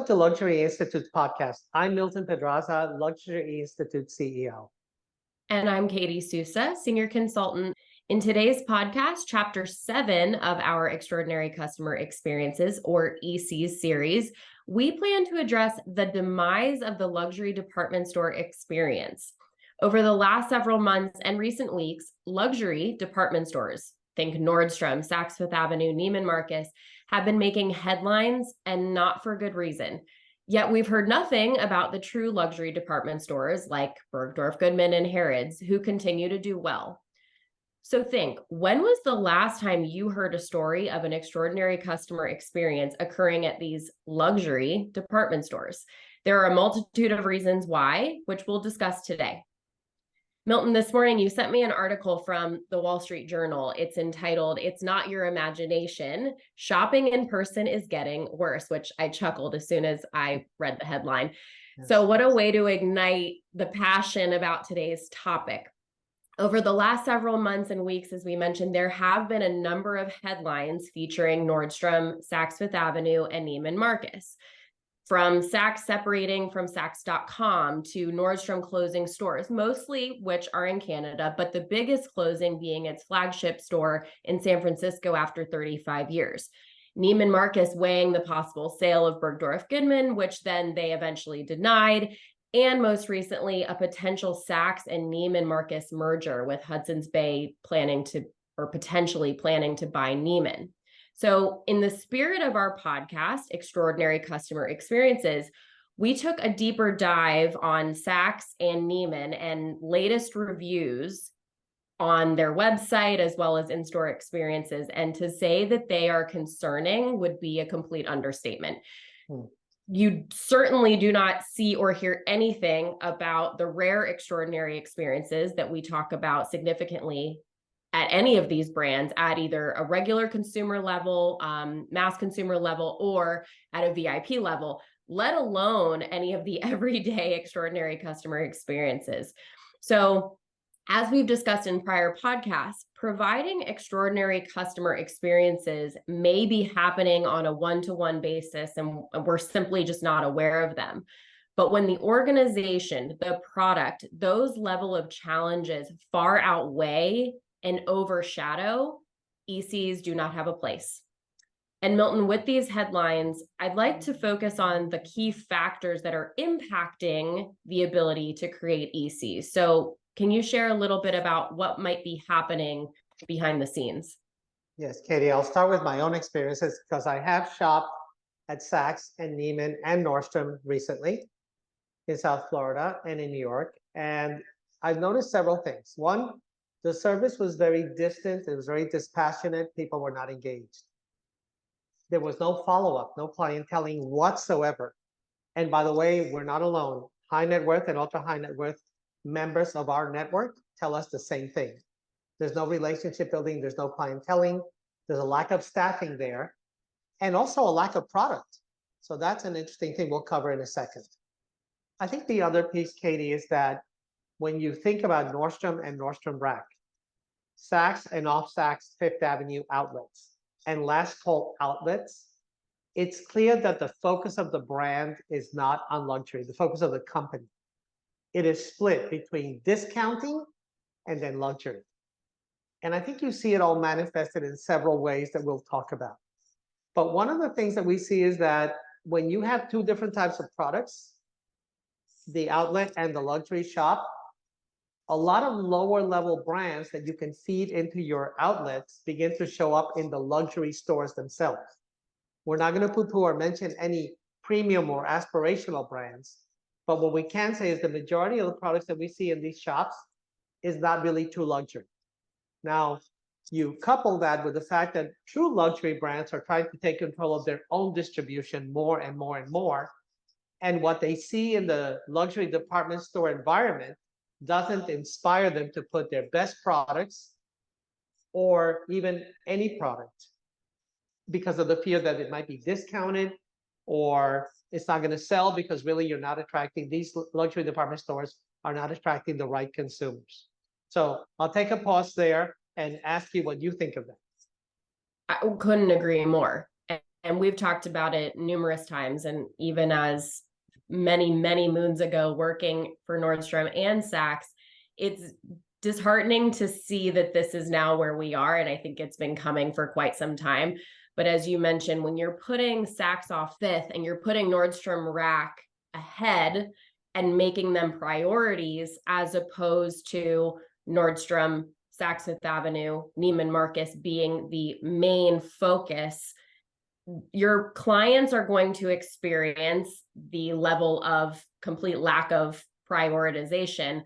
to Luxury Institute's podcast. I'm Milton Pedraza, Luxury Institute CEO. And I'm Katie Sousa, Senior Consultant. In today's podcast, Chapter 7 of our Extraordinary Customer Experiences, or ECEs series, we plan to address the demise of the luxury department store experience. Over the last several months and recent weeks, luxury department stores, think Nordstrom, Saks Fifth Avenue, Neiman Marcus, have been making headlines, and not for good reason. Yet we've heard nothing about the true luxury department stores like Bergdorf Goodman and Harrods, who continue to do well. So think, when was the last time you heard a story of an extraordinary customer experience occurring at these luxury department stores? There are a multitude of reasons why, which we'll discuss today. Milton, this morning you sent me an article from the Wall Street Journal. It's entitled, "It's Not Your Imagination. Shopping in Person is Getting Worse," which I chuckled as soon as I read the headline. Yes. So what a way to ignite the passion about today's topic. Over the last several months and weeks, as we mentioned, there have been a number of headlines featuring Nordstrom, Saks Fifth Avenue, and Neiman Marcus. From Saks separating from Saks.com to Nordstrom closing stores, mostly which are in Canada, but the biggest closing being its flagship store in San Francisco after 35 years. Neiman Marcus weighing the possible sale of Bergdorf Goodman, which then they eventually denied, and most recently, a potential Saks and Neiman Marcus merger with Hudson's Bay potentially planning to buy Neiman. So in the spirit of our podcast, Extraordinary Customer Experiences, we took a deeper dive on Saks and Neiman and latest reviews on their website as well as in-store experiences. And to say that they are concerning would be a complete understatement. You certainly do not see or hear anything about the rare extraordinary experiences that we talk about significantly at any of these brands at either a regular consumer level, mass consumer level, or at a VIP level, let alone any of the everyday extraordinary customer experiences. So as we've discussed in prior podcasts, providing extraordinary customer experiences may be happening on a one-to-one basis, and we're simply just not aware of them. But when the organization, the product, those level of challenges far outweigh and overshadow, ECs do not have a place. And Milton, with these headlines, I'd like to focus on the key factors that are impacting the ability to create ECs. So can you share a little bit about what might be happening behind the scenes? Yes, Katie, I'll start with my own experiences because I have shopped at Saks and Neiman and Nordstrom recently in South Florida and in New York. And I've noticed several things. One, the service was very distant. It was very dispassionate. People were not engaged. There was no follow-up, no clienteling whatsoever. And by the way, we're not alone. High net worth and ultra high net worth members of our network tell us the same thing. There's no relationship building. There's no clienteling. There's a lack of staffing there, and also a lack of product. So that's an interesting thing we'll cover in a second. I think the other piece, Katie, is that when you think about Nordstrom and Nordstrom Rack, Saks and off Saks Fifth Avenue outlets, and last call outlets, it's clear that the focus of the brand is not on luxury, the focus of the company. It is split between discounting and then luxury. And I think you see it all manifested in several ways that we'll talk about. But one of the things that we see is that when you have two different types of products, the outlet and the luxury shop, a lot of lower level brands that you can feed into your outlets begin to show up in the luxury stores themselves. We're not going to poo-poo or mention any premium or aspirational brands, but what we can say is the majority of the products that we see in these shops is not really true luxury. Now, you couple that with the fact that true luxury brands are trying to take control of their own distribution more and more and more. And what they see in the luxury department store environment doesn't inspire them to put their best products or even any product because of the fear that it might be discounted or it's not going to sell because really you're not attracting, these luxury department stores are not attracting the right consumers. So I'll take a pause there and ask you what you think of that. I couldn't agree more. and we've talked about it numerous times, and even as many moons ago working for Nordstrom and Saks, it's disheartening to see that this is now where we are, and I think it's been coming for quite some time. But as you mentioned, when you're putting Saks off fifth and you're putting Nordstrom Rack ahead and making them priorities, as opposed to Nordstrom, Saks Fifth Avenue, Neiman Marcus being the main focus, your clients are going to experience the level of complete lack of prioritization,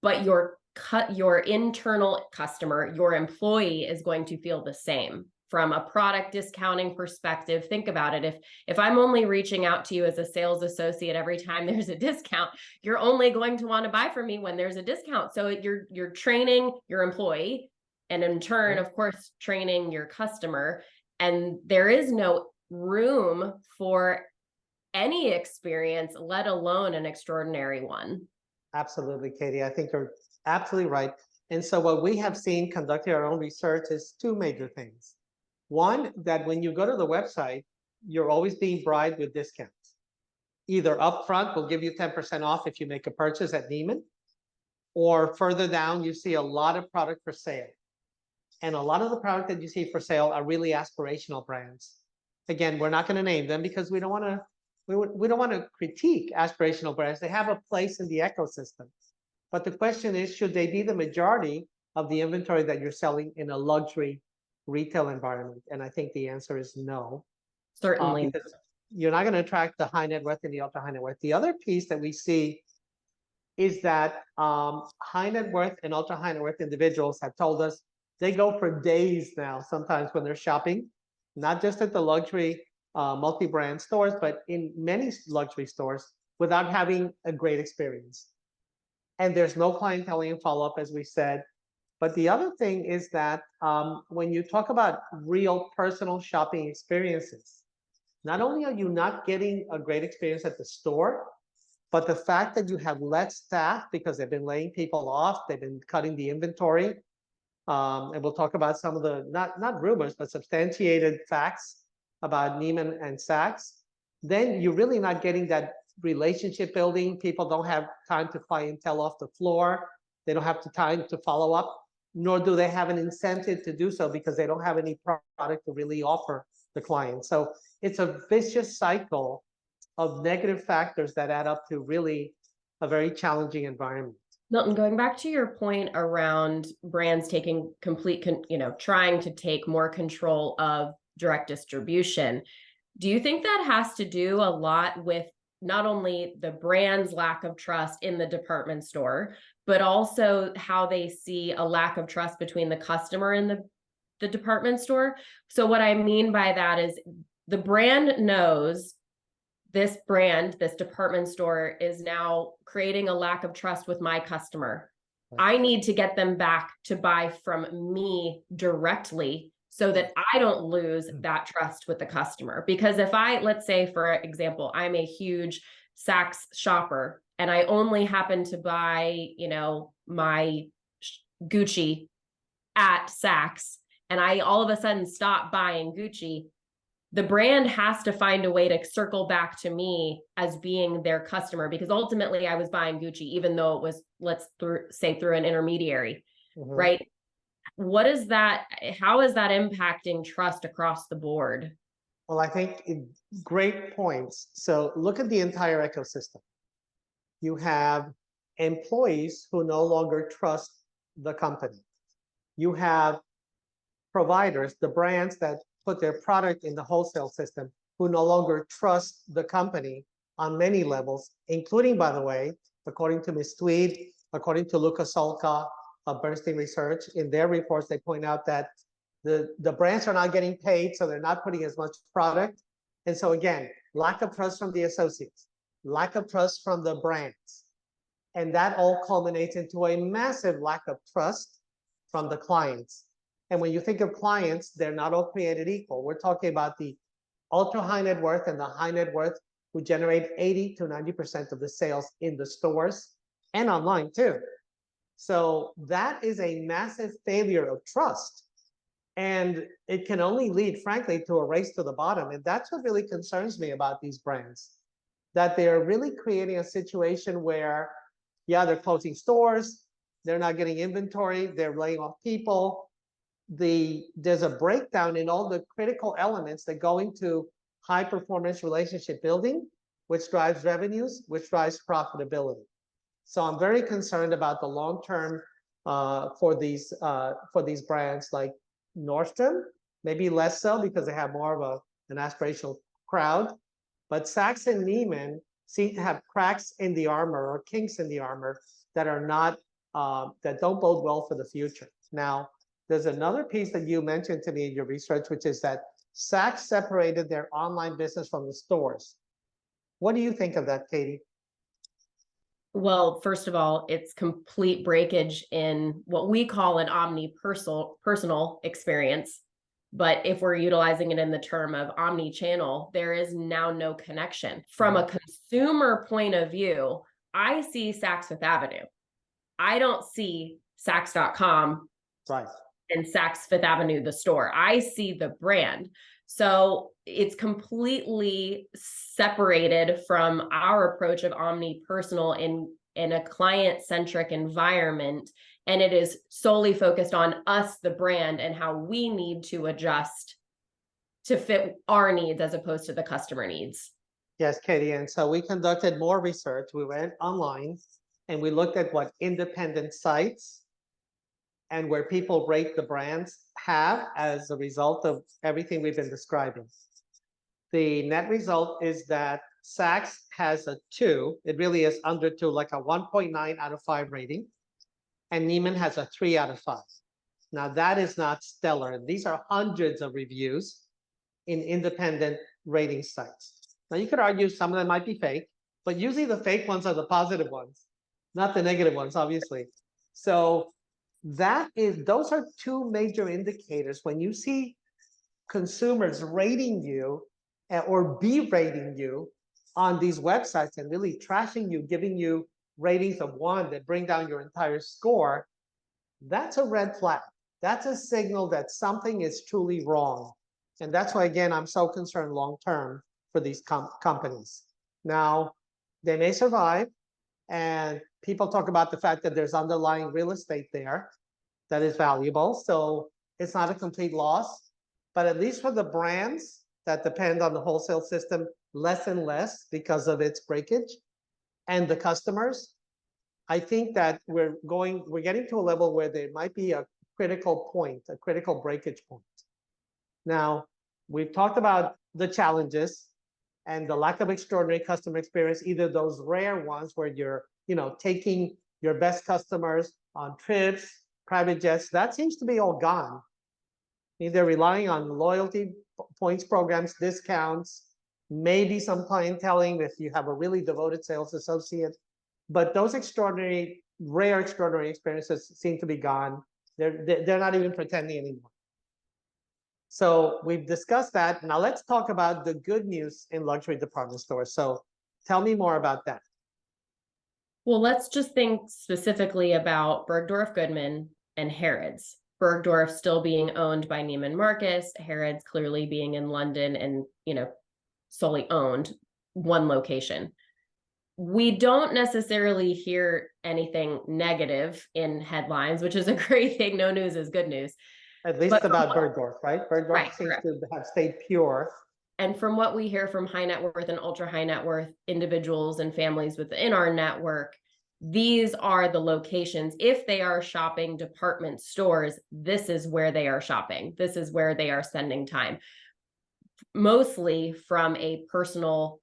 but your internal customer, your employee, is going to feel the same. From a product discounting perspective, think about it. If I'm only reaching out to you as a sales associate every time there's a discount, you're only going to want to buy from me when there's a discount. So you're training your employee, and in turn, of course, training your customer. And there is no room for any experience, let alone an extraordinary one. Absolutely, Katie. I think you're absolutely right. And so what we have seen conducting our own research is two major things. One, that when you go to the website, you're always being bribed with discounts. Either upfront, we'll give you 10% off if you make a purchase at Neiman, or further down, you see a lot of product for sale. And a lot of the product that you see for sale are really aspirational brands. Again, we're not going to name them because we don't want to critique aspirational brands. They have a place in the ecosystem. But the question is, should they be the majority of the inventory that you're selling in a luxury retail environment? And I think the answer is no. Certainly. Because you're not going to attract the high net worth and the ultra high net worth. The other piece that we see is that high net worth and ultra high net worth individuals have told us they go for days now, sometimes when they're shopping, not just at the luxury multi-brand stores, but in many luxury stores, without having a great experience. And there's no clienteling and follow-up, as we said. But the other thing is that when you talk about real personal shopping experiences, not only are you not getting a great experience at the store, but the fact that you have less staff because they've been laying people off, they've been cutting the inventory. And we'll talk about some of the, not rumors, but substantiated facts about Neiman and Saks. Then you're really not getting that relationship building. People don't have time to clientele off the floor. They don't have the time to follow up, nor do they have an incentive to do so because they don't have any product to really offer the client. So it's a vicious cycle of negative factors that add up to really a very challenging environment. Milton, going back to your point around brands taking trying to take more control of direct distribution, do you think that has to do a lot with not only the brand's lack of trust in the department store, but also how they see a lack of trust between the customer and the department store? So what I mean by that is the brand knows this department store is now creating a lack of trust with my customer. I need to get them back to buy from me directly so that I don't lose that trust with the customer. Because if let's say, for example, I'm a huge Saks shopper and I only happen to buy, my Gucci at Saks, and I all of a sudden stop buying Gucci, the brand has to find a way to circle back to me as being their customer, because ultimately I was buying Gucci, even though it was, say, through an intermediary, right? How is that impacting trust across the board? Well, I think great points. So look at the entire ecosystem. You have employees who no longer trust the company. You have providers, the brands that put their product in the wholesale system, who no longer trust the company on many levels, including, by the way, according to Ms. Tweed, according to Luca Solca of Bernstein Research, in their reports, they point out that the brands are not getting paid, so they're not putting as much product. And so again, lack of trust from the associates, lack of trust from the brands. And that all culminates into a massive lack of trust from the clients. And when you think of clients, they're not all created equal. We're talking about the ultra high net worth and the high net worth, who generate 80 to 90% of the sales in the stores and online too. So that is a massive failure of trust. And it can only lead, frankly, to a race to the bottom. And that's what really concerns me about these brands, that they're really creating a situation where, yeah, they're closing stores, they're not getting inventory, they're laying off people. There's a breakdown in all the critical elements that go into high performance relationship building, which drives revenues, which drives profitability. So I'm very concerned about the long term for these brands like Nordstrom, maybe less so because they have more of an aspirational crowd. But Saks and Neiman seem to have cracks in the armor or kinks in the armor that are not that don't bode well for the future. Now, there's another piece that you mentioned to me in your research, which is that Saks separated their online business from the stores. What do you think of that, Katie? Well, first of all, it's complete breakage in what we call an personal experience. But if we're utilizing it in the term of omni-channel, there is now no connection. From a consumer point of view, I see Saks Fifth Avenue. I don't see Saks.com Right. and Saks Fifth Avenue, the store. I see the brand. So it's completely separated from our approach of omni-personal in a client-centric environment. And it is solely focused on us, the brand, and how we need to adjust to fit our needs as opposed to the customer needs. Yes, Katie. And so we conducted more research. We went online and we looked at what independent sites and where people rate the brands have as a result of everything we've been describing. The net result is that Saks has a 2. It really is under 2, like a 1.9 out of 5 rating. And Neiman has a 3 out of 5. Now that is not stellar. And these are hundreds of reviews in independent rating sites. Now you could argue some of them might be fake, but usually the fake ones are the positive ones, not the negative ones, obviously. So those are 2 major indicators. When you see consumers rating you or berating you on these websites and really trashing you, giving you ratings of 1 that bring down your entire score, that's a red flag. That's a signal that something is truly wrong. And that's why, again, I'm so concerned long term for these companies. Now, they may survive, and people talk about the fact that there's underlying real estate there that is valuable. So it's not a complete loss, but at least for the brands that depend on the wholesale system less and less because of its breakage, and the customers, I think that we're getting to a level where there might be a critical point, a critical breakage point. Now, we've talked about the challenges and the lack of extraordinary customer experience, either those rare ones where you're, taking your best customers on trips, private jets, that seems to be all gone. They're relying on loyalty points programs, discounts, maybe some clienteling if you have a really devoted sales associate. But those rare extraordinary experiences seem to be gone. They're not even pretending anymore. So we've discussed that. Now let's talk about the good news in luxury department stores. So tell me more about that. Well, let's just think specifically about Bergdorf Goodman and Harrods. Bergdorf still being owned by Neiman Marcus, Harrods clearly being in London and, solely owned one location. We don't necessarily hear anything negative in headlines, which is a great thing. No news is good news. At least about Bergdorf, right? Bergdorf seems to have stayed pure. And from what we hear from high net worth and ultra high net worth individuals and families within our network, these are the locations. If they are shopping department stores, this is where they are shopping. This is where they are spending time. Mostly from a personal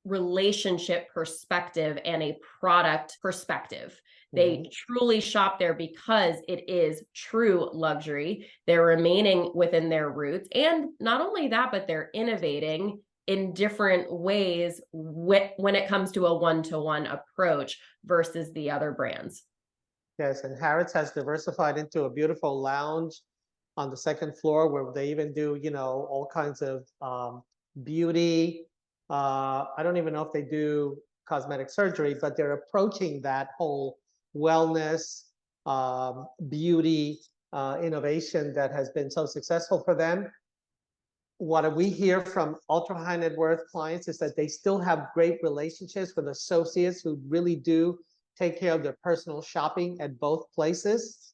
relationship perspective and a product perspective. They truly shop there because it is true luxury. They're remaining within their roots. And not only that, but they're innovating in different ways when it comes to a one-to-one approach versus the other brands. Yes, and Harrods has diversified into a beautiful lounge on the 2nd floor where they even do, all kinds of beauty. I don't even know if they do cosmetic surgery, but they're approaching that whole wellness, beauty innovation that has been so successful for them. What we hear from ultra high net worth clients is that they still have great relationships with associates who really do take care of their personal shopping at both places,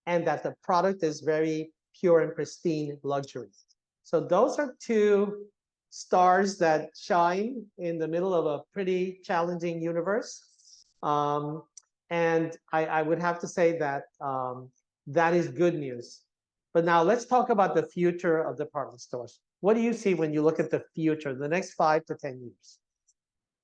and that the product is very pure and pristine luxury. So those are two stars that shine in the middle of a pretty challenging universe. And I would have to say that that is good news. But now let's talk about the future of department stores. What do you see when you look at the future, the next 5 to 10 years?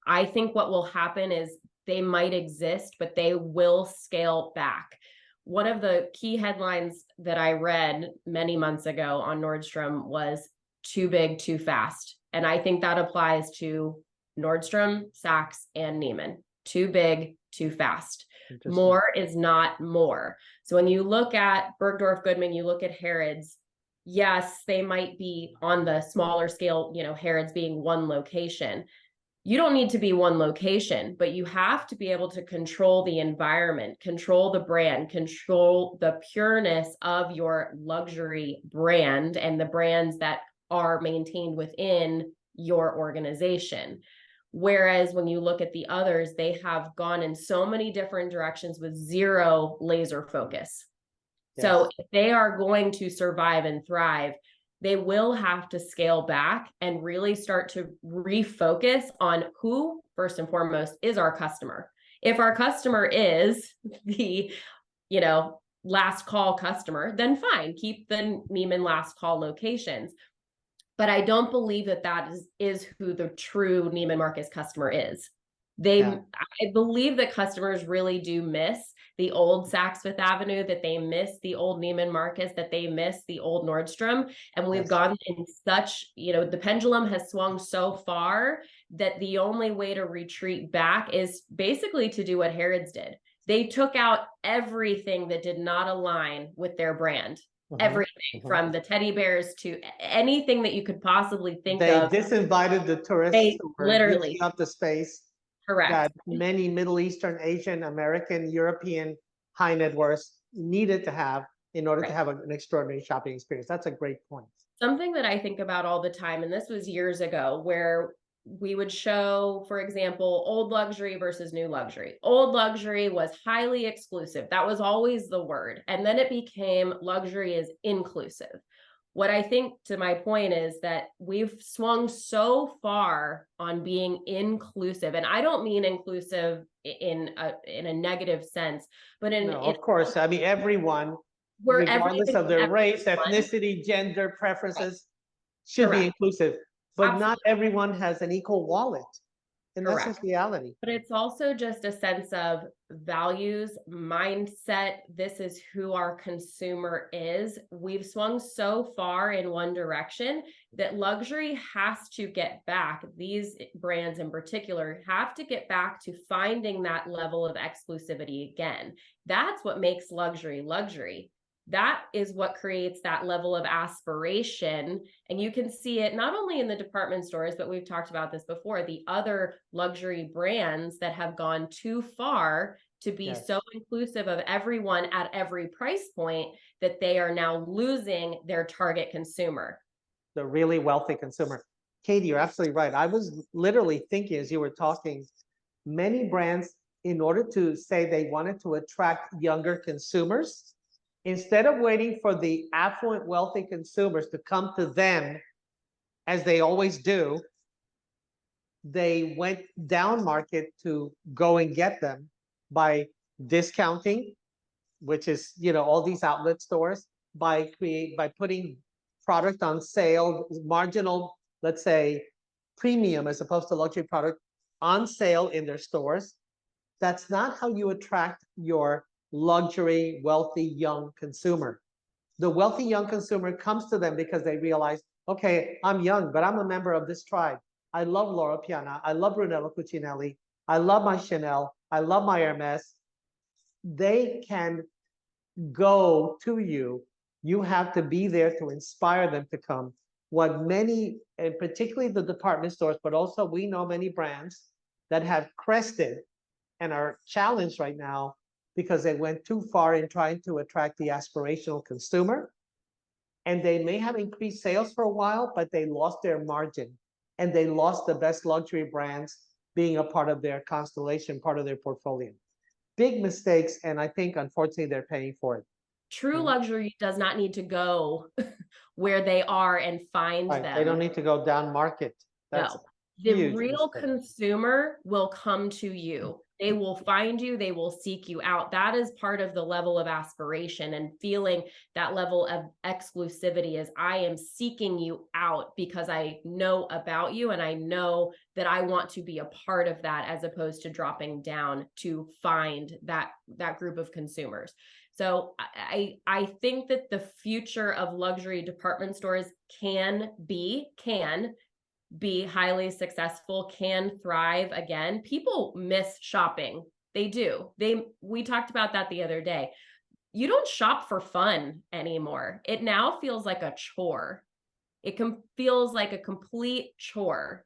I think what will happen is they might exist, but they will scale back. One of the key headlines that I read many months ago on Nordstrom was too big, too fast. And I think that applies to Nordstrom, Saks, and Neiman. Too big, too fast. More is not more. So when you look at Bergdorf Goodman, you look at Harrods, yes, they might be on the smaller scale, Harrods being one location. You don't need to be one location, but you have to be able to control the environment, control the brand, control the pureness of your luxury brand and the brands that are maintained within your organization. Whereas when you look at the others, they have gone in so many different directions with zero laser focus. Yes. So if they are going to survive and thrive, they will have to scale back and really start to refocus on who, first and foremost, is our customer. If our customer is the, last call customer, then fine, keep the Neiman last call locations. But I don't believe that is who the true Neiman Marcus customer is. I believe that customers really do miss the old Saks Fifth Avenue, that they miss the old Neiman Marcus, that they miss the old Nordstrom. And we've gone in such, the pendulum has swung so far that the only way to retreat back is basically to do what Harrods did. They took out everything that did not align with their brand. Everything from the teddy bears to anything that you could possibly think of. They disinvited the tourists. They literally using up the space. Correct. That many Middle Eastern, Asian, American, European high net worths needed to have in order to have an extraordinary shopping experience. That's a great point. Something that I think about all the time, and this was years ago, where we would show, for example, old luxury versus new luxury. Old luxury was highly exclusive. That was always the word. And then it became luxury is inclusive. What I think, to my point, is that we've swung so far on being inclusive, and I don't mean inclusive in a negative sense, but of course, I mean everyone, regardless of their race, ethnicity, gender, preferences, should be inclusive. But not everyone has an equal wallet. And that's just reality. But it's also just a sense of values, mindset. This is who our consumer is. We've swung so far in one direction that luxury has to get back. These brands in particular have to get back to finding that level of exclusivity again. That's what makes luxury luxury. That is what creates that level of aspiration. And you can see it not only in the department stores, but we've talked about this before, the other luxury brands that have gone too far to be so inclusive of everyone at every price point that they are now losing their target consumer. The really wealthy consumer. Katie, you're absolutely right. I was literally thinking as you were talking, many brands, in order to say they wanted to attract younger consumers, instead of waiting for the affluent, wealthy consumers to come to them, as they always do, they went down market to go and get them by discounting, which is, all these outlet stores, by putting product on sale, marginal, let's say, premium as opposed to luxury product on sale in their stores. That's not how you attract your luxury, wealthy, young consumer. The wealthy young consumer comes to them because they realize, okay, I'm young, but I'm a member of this tribe. I love Loro Piana. I love Brunello Cucinelli. I love my Chanel. I love my Hermes. They can go to you. You have to be there to inspire them to come. What many, and particularly the department stores, but also we know many brands that have crested and are challenged right now, because they went too far in trying to attract the aspirational consumer. And they may have increased sales for a while, but they lost their margin and they lost the best luxury brands being a part of their constellation, part of their portfolio. Big mistakes. And I think, unfortunately, they're paying for it. True luxury does not need to go where they are and find Right. them. They don't need to go down market. That's No, the huge real mistake. consumer will come to you. They will find you, they will seek you out. That is part of the level of aspiration and feeling that level of exclusivity is I am seeking you out because I know about you and I know that I want to be a part of that, as opposed to dropping down to find that group of consumers. So I think that the future of luxury department stores can be highly successful, can thrive again. People miss shopping. They do. We talked about that the other day. You don't shop for fun anymore. It now feels like a chore. It feels like a complete chore,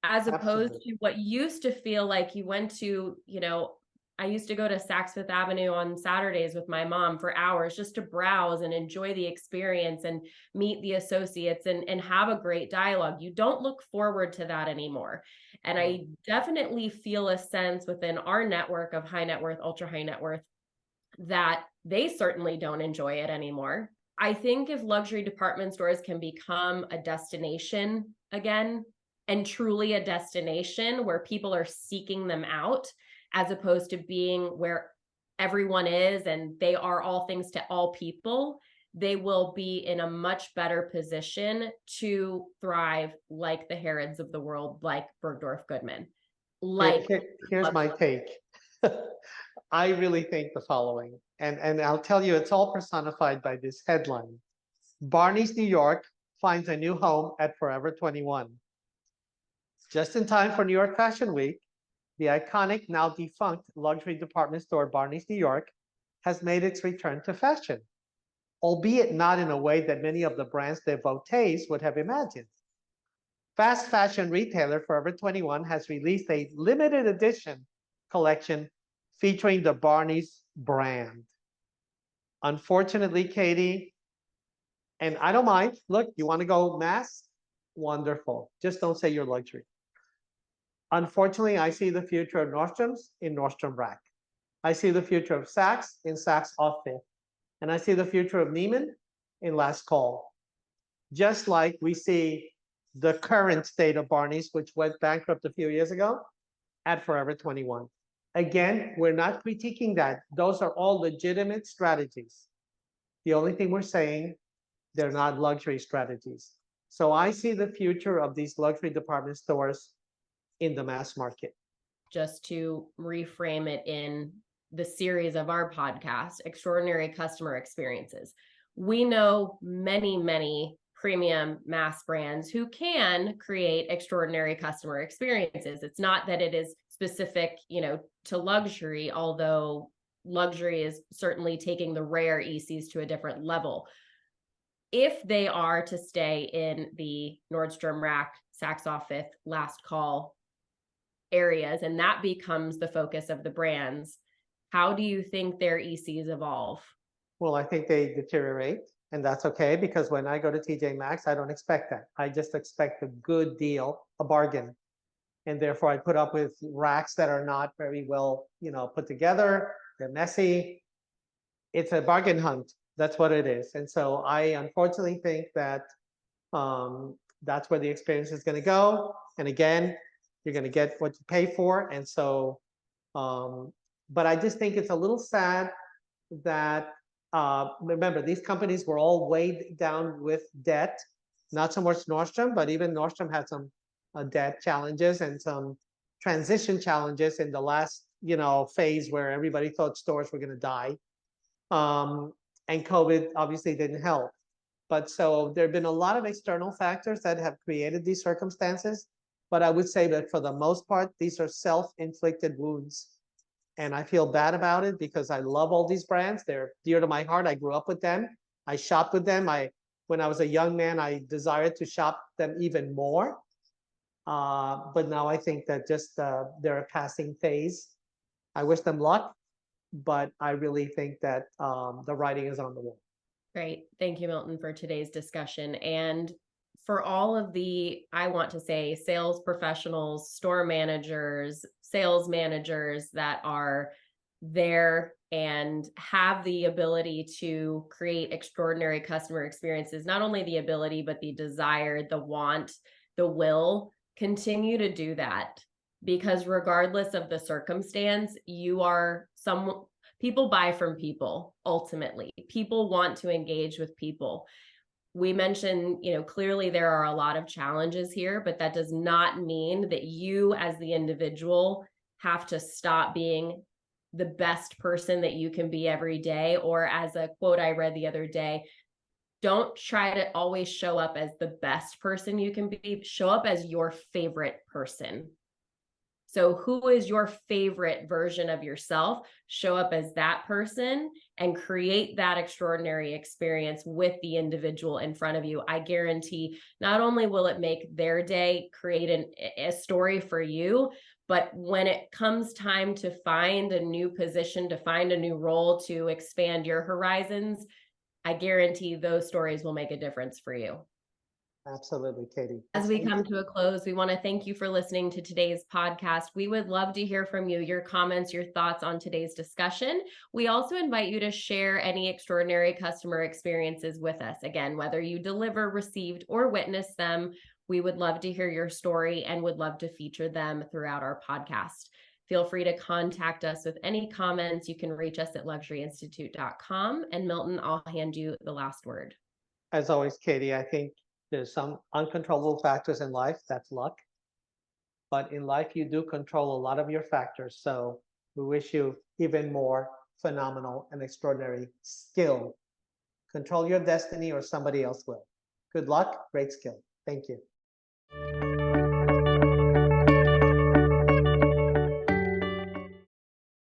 as opposed to what used to feel like you went to, I used to go to Saks Fifth Avenue on Saturdays with my mom for hours just to browse and enjoy the experience and meet the associates and have a great dialogue. You don't look forward to that anymore. And I definitely feel a sense within our network of high net worth, ultra high net worth, that they certainly don't enjoy it anymore. I think if luxury department stores can become a destination again, and truly a destination where people are seeking them out, as opposed to being where everyone is and they are all things to all people, they will be in a much better position to thrive, like the Harrods of the world, like Bergdorf Goodman. Here's my take. I really think the following, and I'll tell you, it's all personified by this headline. Barney's New York finds a new home at Forever 21. Just in time for New York Fashion Week, the iconic, now defunct luxury department store Barney's New York has made its return to fashion, albeit not in a way that many of the brand's devotees would have imagined. Fast fashion retailer Forever 21 has released a limited edition collection featuring the Barney's brand. Unfortunately, Katie, and I don't mind, look, you want to go mass? Wonderful. Just don't say you're luxury. Unfortunately, I see the future of Nordstrom's in Nordstrom Rack. I see the future of Saks in Saks Off Fifth. And I see the future of Neiman in Last Call. Just like we see the current state of Barney's, which went bankrupt a few years ago, at Forever 21. Again, we're not critiquing that. Those are all legitimate strategies. The only thing we're saying, they're not luxury strategies. So I see the future of these luxury department stores in the mass market. Just to reframe it in the series of our podcast, Extraordinary Customer Experiences, we know many, many premium mass brands who can create extraordinary customer experiences. It's not that it is specific, to luxury, although luxury is certainly taking the rare ECs to a different level. If they are to stay in the Nordstrom Rack, Saks Off Fifth, Last Call areas, and that becomes the focus of the brands, how do you think their ECs evolve? Well, I think they deteriorate, and that's okay, because when I go to TJ Maxx, I don't expect that. I just expect a good deal, a bargain. And therefore I put up with racks that are not very well, put together. They're messy. It's a bargain hunt. That's what it is. And so I unfortunately think that that's where the experience is going to go. And again, you're going to get what you pay for. And so, but I just think it's a little sad that, remember, these companies were all weighed down with debt, not so much Nordstrom, but even Nordstrom had some debt challenges and some transition challenges in the last, phase where everybody thought stores were going to die. And COVID obviously didn't help. But so there have been a lot of external factors that have created these circumstances. But I would say that for the most part, these are self-inflicted wounds. And I feel bad about it because I love all these brands. They're dear to my heart. I grew up with them. I shopped with them. When I was a young man, I desired to shop them even more. But now I think that just they're a passing phase. I wish them luck. but I really think that the writing is on the wall. Great. Thank you, Milton, for today's discussion. And for all of the, I want to say, sales professionals, store managers, sales managers that are there and have the ability to create extraordinary customer experiences, not only the ability, but the desire, the want, the will, continue to do that. Because regardless of the circumstance, you are some people buy from people. Ultimately, people want to engage with people. We mentioned, clearly there are a lot of challenges here, but that does not mean that you as the individual have to stop being the best person that you can be every day. Or as a quote I read the other day, don't try to always show up as the best person you can be. Show up as your favorite person. So who is your favorite version of yourself? Show up as that person and create that extraordinary experience with the individual in front of you. I guarantee not only will it make their day, create a story for you, but when it comes time to find a new position, to find a new role, to expand your horizons, I guarantee those stories will make a difference for you. Absolutely, Katie. As we come to a close, we want to thank you for listening to today's podcast. We would love to hear from you, your comments, your thoughts on today's discussion. We also invite you to share any extraordinary customer experiences with us. Again, whether you deliver, received, or witnessed them, we would love to hear your story and would love to feature them throughout our podcast. Feel free to contact us with any comments. You can reach us at luxuryinstitute.com. And Milton, I'll hand you the last word. As always, Katie, I think there's some uncontrollable factors in life. That's luck. But in life, you do control a lot of your factors. So we wish you even more phenomenal and extraordinary skill. Control your destiny or somebody else will. Good luck. Great skill. Thank you.